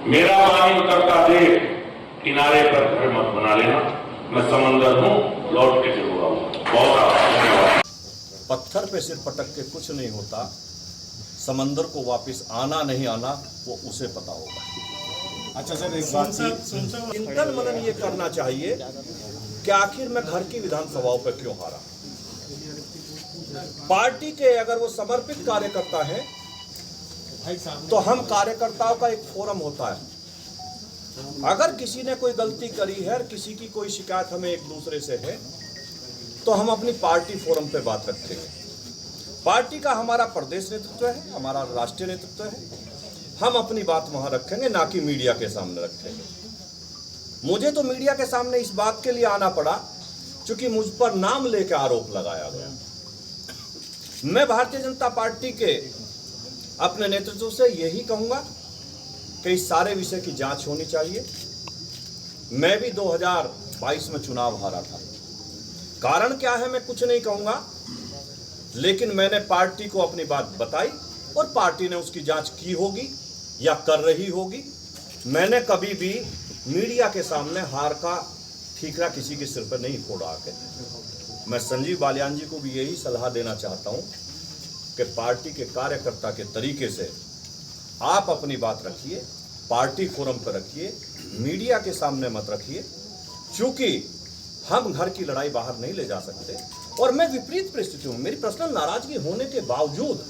मेरा पानी उतरता देख किनारे पर घर मत बना लेना। मैं समंदर हूं, लौट के जरूर आऊंगा। बहुत धन्यवाद। पत्थर पे सिर पटक के कुछ नहीं होता, समंदर को वापस आना नहीं आना वो उसे पता होगा। अच्छा सर, एक बात चिंतन मनन ये करना चाहिए कि आखिर मैं घर की विधानसभाओं पर क्यों हारा। पार्टी के अगर वो समर्पित कार्यकर्ता है तो हम कार्यकर्ताओं का एक फोरम होता है। अगर किसी ने कोई गलती करी है और किसी की कोई शिकायत हमें एक दूसरे से है तो हम अपनी पार्टी फोरम पे बात रखेंगे। पार्टी का हमारा प्रदेश नेतृत्व है, हमारा राष्ट्रीय नेतृत्व है, हम अपनी बात वहां रखेंगे, ना कि मीडिया के सामने रखेंगे। मुझे तो मीडिया के सामने इस बात के लिए आना पड़ा क्योंकि मुझ पर नाम लेकर आरोप लगाया गया। मैं भारतीय जनता पार्टी के अपने नेतृत्व से यही कहूंगा कि इस सारे विषय की जांच होनी चाहिए। मैं भी 2022 में चुनाव हारा था। कारण क्या है मैं कुछ नहीं कहूंगा, लेकिन मैंने पार्टी को अपनी बात बताई और पार्टी ने उसकी जांच की होगी या कर रही होगी। मैंने कभी भी मीडिया के सामने हार का ठीकरा किसी के सिर पर नहीं फोड़ा आके। मैं संजीव बालियान जी को भी यही सलाह देना चाहता हूं कि पार्टी के कार्यकर्ता के तरीके से आप अपनी बात रखिए, पार्टी फोरम पर रखिए, मीडिया के सामने मत रखिए, क्योंकि हम घर की लड़ाई बाहर नहीं ले जा सकते। और मैं विपरीत परिस्थिति हूं, मेरी पर्सनल नाराजगी होने के बावजूद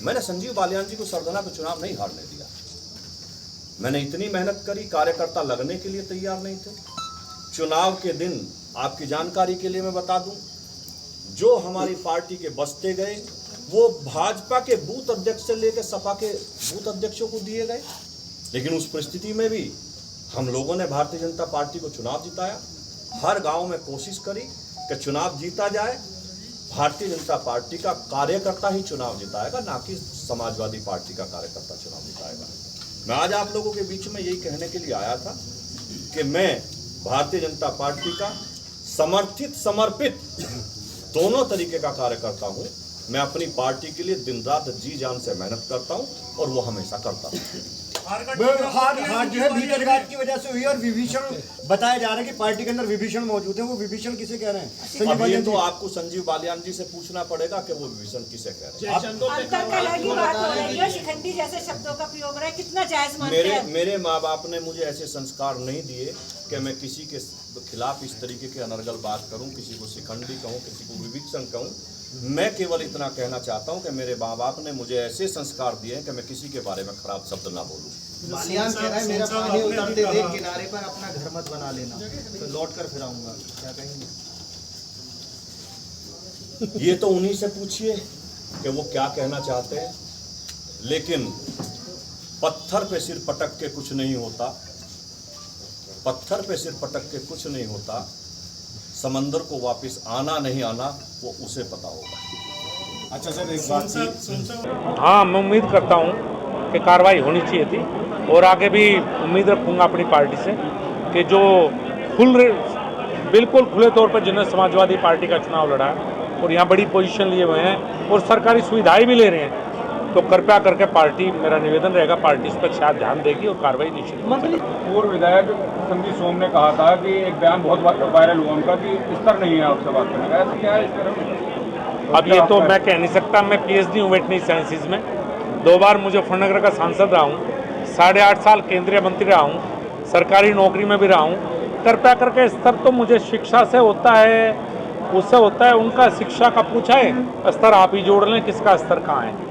मैंने संजीव बालियान जी को सरदना पे चुनाव नहीं हारने दिया। मैंने इतनी मेहनत करी, कार्यकर्ता लगने के लिए तैयार नहीं थे। चुनाव के दिन आपकी जानकारी के लिए मैं बता दूं, जो हमारी पार्टी के बस्ते गए वो भाजपा के बूथ अध्यक्ष से लेकर सपा के बूथ अध्यक्षों को दिए गए। लेकिन उस परिस्थिति में भी हम लोगों ने भारतीय जनता पार्टी को चुनाव जिताया। हर गांव में कोशिश करी कि चुनाव जीता जाए। भारतीय जनता पार्टी का कार्यकर्ता ही चुनाव जिताएगा, ना कि समाजवादी पार्टी का कार्यकर्ता चुनाव जिताएगा। मैं आज आप लोगों के बीच में यही कहने के लिए आया था कि मैं भारतीय जनता पार्टी का समर्थित समर्पित दोनों तरीके का कार्यकर्ता हूं। मैं अपनी पार्टी के लिए दिन रात जी जान से मेहनत करता हूं और वो हमेशा करता हूं। हार जो है भीतरघात की वजह से हुई और विभीषण बताया जा रहा है कि पार्टी के अंदर विभीषण मौजूद है। वो विभीषण किसे कह रहे हैं? अब ये तो आपको संजीव बालियान जी से पूछना पड़ेगा कि वो विभीषण किसे कह रहे हैं। मेरे माँ बाप ने मुझे ऐसे संस्कार नहीं दिए कि मैं किसी के खिलाफ इस तरीके के अनर्गल बात करूं, किसी को शिखंडी कहूं, किसी को विभीषण कहूं। मैं केवल इतना कहना चाहता हूं कि मेरे माँ बाप ने मुझे ऐसे संस्कार दिए हैं कि मैं किसी के बारे में खराब शब्द ना बोलूं। बालियान कह रहा है मेरा पानी उतरते देख किनारे पर अपना घर मत बना लेना, तो लौट कर फिर आऊंगा। क्या कहेंगे? ये तो उन्हीं से पूछिए कि वो क्या कहना चाहते हैं। लेकिन पत्थर पे सिर पटक के कुछ नहीं होता, पत्थर पे सिर पटक के कुछ नहीं होता, समंदर को वापस आना नहीं आना वो उसे पता होगा। अच्छा सर, एक बात हाँ, मैं उम्मीद करता हूँ कि कार्रवाई होनी चाहिए थी और आगे भी उम्मीद रखूँगा अपनी पार्टी से कि जो बिल्कुल खुले तौर पर जिन्होंने समाजवादी पार्टी का चुनाव लड़ा है और यहाँ बड़ी पोजीशन लिए हुए हैं और सरकारी सुविधाएं भी ले रहे हैं, तो कृपया करके पार्टी, मेरा निवेदन रहेगा पार्टी इस पर शायद ध्यान देगी और कार्रवाई निश्चित। पूर्व विधायक संदीप सोम ने कहा था कि एक बयान बहुत वायरल हुआ उनका कि स्तर नहीं है आपसे बात करने का, ऐसा क्या है इस तरह? अब ये तो मैं कह नहीं सकता। मैं PhD हूँ वेटनरी साइंसेज में, 2 बार मुजफ्फरनगर का सांसद रहा हूँ, 8.5 साल केंद्रीय मंत्री रहा हूँ, सरकारी नौकरी में भी रहा हूँ। कृपया करके स्तर तो मुझे शिक्षा से होता है, उससे होता है, उनका शिक्षा का पूछा है, स्तर आप ही जोड़ लें किसका स्तर कहाँ है।